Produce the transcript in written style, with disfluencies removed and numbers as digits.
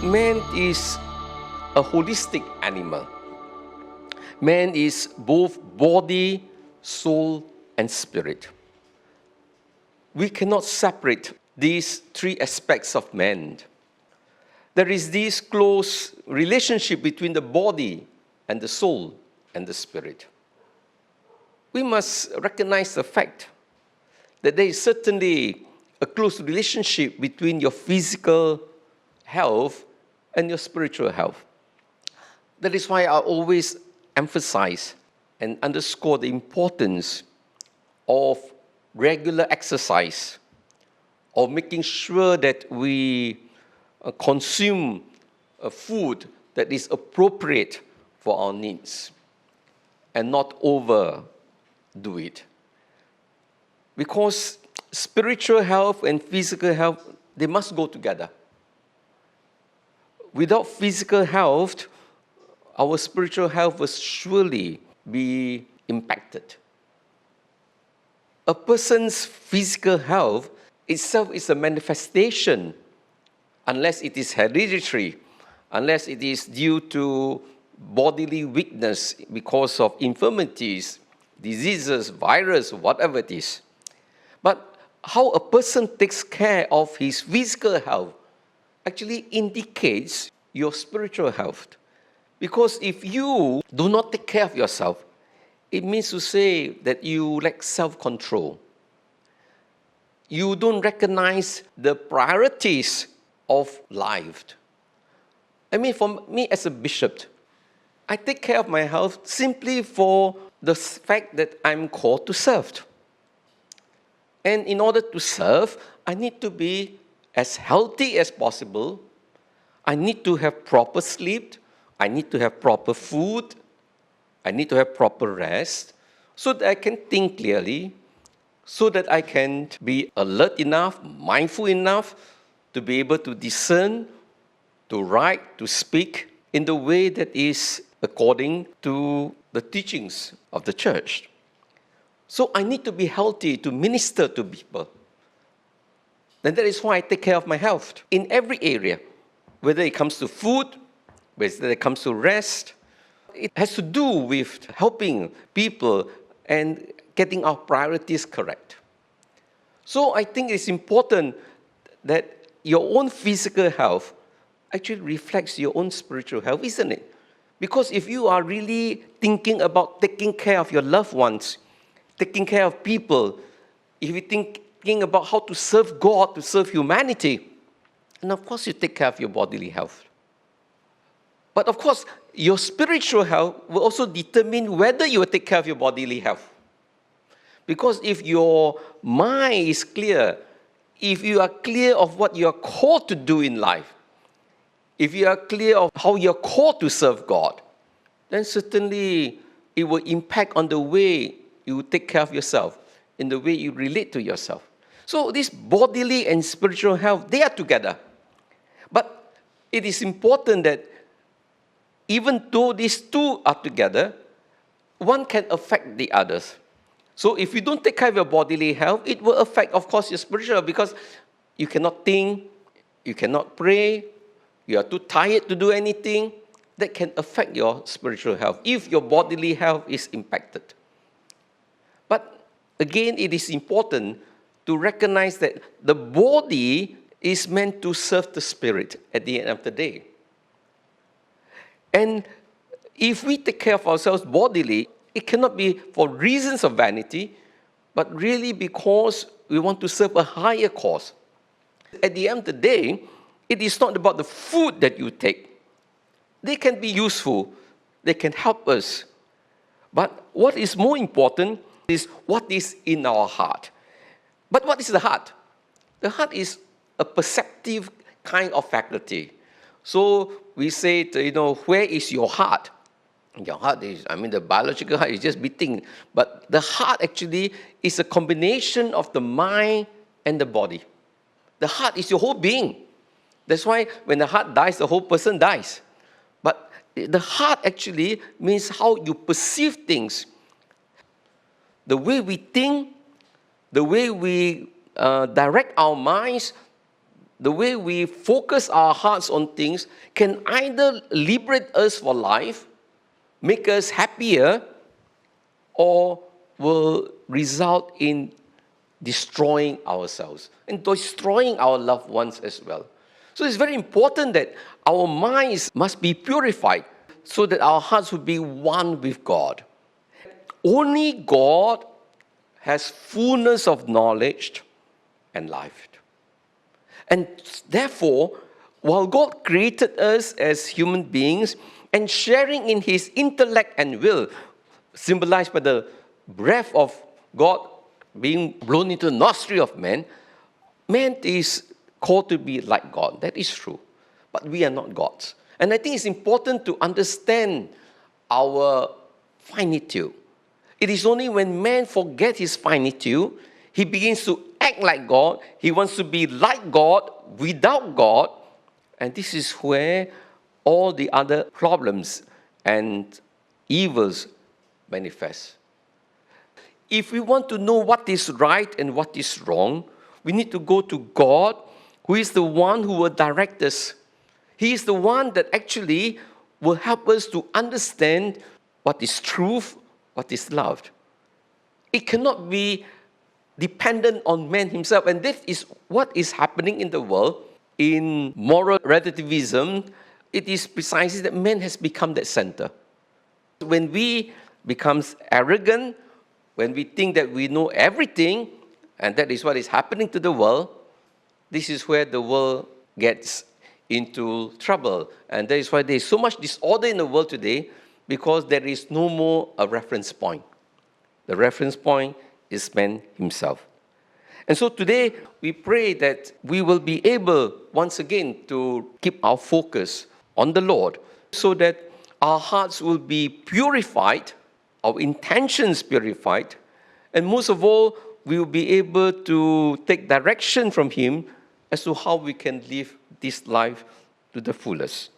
man is a holistic animal. Man is both body, soul, and spirit. We cannot separate these three aspects of man. There is this close relationship between the body and the soul and the spirit. We must recognize the fact that there is certainly a close relationship between your physical health and your spiritual health. That is why I always emphasize and underscore the importance of regular exercise, of making sure that we consume food that is appropriate for our needs and not overdo it. Because spiritual health and physical health, they must go together. Without physical health, our spiritual health will surely be impacted. A person's physical health itself is a manifestation, unless it is hereditary, unless it is due to bodily weakness because of infirmities, diseases, virus, whatever it is. But how a person takes care of his physical health actually indicates your spiritual health. Because if you do not take care of yourself, it means to say that you lack self-control. You don't recognize the priorities of life. I mean, for me as a bishop, I take care of my health simply for the fact that I'm called to serve. And in order to serve, I need to be as healthy as possible. I need to have proper sleep. I need to have proper food. I need to have proper rest so that I can think clearly, so that I can be alert enough, mindful enough to be able to discern, to write, to speak in the way that is according to the teachings of the church. So I need to be healthy to minister to people. And that is why I take care of my health in every area, whether it comes to food, whether it comes to rest. It has to do with helping people and getting our priorities correct. So I think it's important that your own physical health actually reflects your own spiritual health, isn't it? Because if you are really thinking about taking care of your loved ones, taking care of people, if you're thinking about how to serve God, to serve humanity, and of course you take care of your bodily health. But of course, your spiritual health will also determine whether you will take care of your bodily health. Because if your mind is clear, if you are clear of what you are called to do in life, if you are clear of how you are called to serve God, then certainly it will impact on the way you take care of yourself, in the way you relate to yourself. So this bodily and spiritual health, they are together. But it is important that even though these two are together, one can affect the others. So if you don't take care of your bodily health, it will affect, of course, your spiritual health, because you cannot think, you cannot pray, you are too tired to do anything. That can affect your spiritual health if your bodily health is impacted. But again, it is important to recognize that the body is meant to serve the spirit at the end of the day. And if we take care of ourselves bodily, it cannot be for reasons of vanity, but really because we want to serve a higher cause. At the end of the day, it is not about the food that you take. They can be useful. They can help us. But what is more important is what is in our heart. But what is the heart? The heart is a perceptive kind of faculty. So we say, where is your heart? Your heart is, the biological heart is just beating. But the heart actually is a combination of the mind and the body. The heart is your whole being. That's why when the heart dies, the whole person dies. But the heart actually means how you perceive things. The way we think, the way we direct our minds, the way we focus our hearts on things can either liberate us for life, make us happier, or will result in destroying ourselves and destroying our loved ones as well. So it's very important that our minds must be purified so that our hearts will be one with God. Only God has fullness of knowledge and life. And therefore, while God created us as human beings and sharing in His intellect and will, symbolized by the breath of God being blown into the nostril of man, man is called to be like God. That is true. But we are not gods. And I think it's important to understand our finitude. It is only when man forgets his finitude, he begins to act like God. He wants to be like God without God. And this is where all the other problems and evils manifest. If we want to know what is right and what is wrong, we need to go to God, who is the one who will direct us. He is the one that actually will help us to understand what is truth, what is loved. It cannot be dependent on man himself. And this is what is happening in the world. In moral relativism, it is precisely that man has become that center. When we become arrogant, when we think that we know everything, and that is what is happening to the world, this is where the world gets into trouble. And that is why there is so much disorder in the world today, because there is no more a reference point. The reference point is man himself. And so today, we pray that we will be able, once again, to keep our focus on the Lord, so that our hearts will be purified, our intentions purified, and most of all, we will be able to take direction from Him as to how we can live this life to the fullest.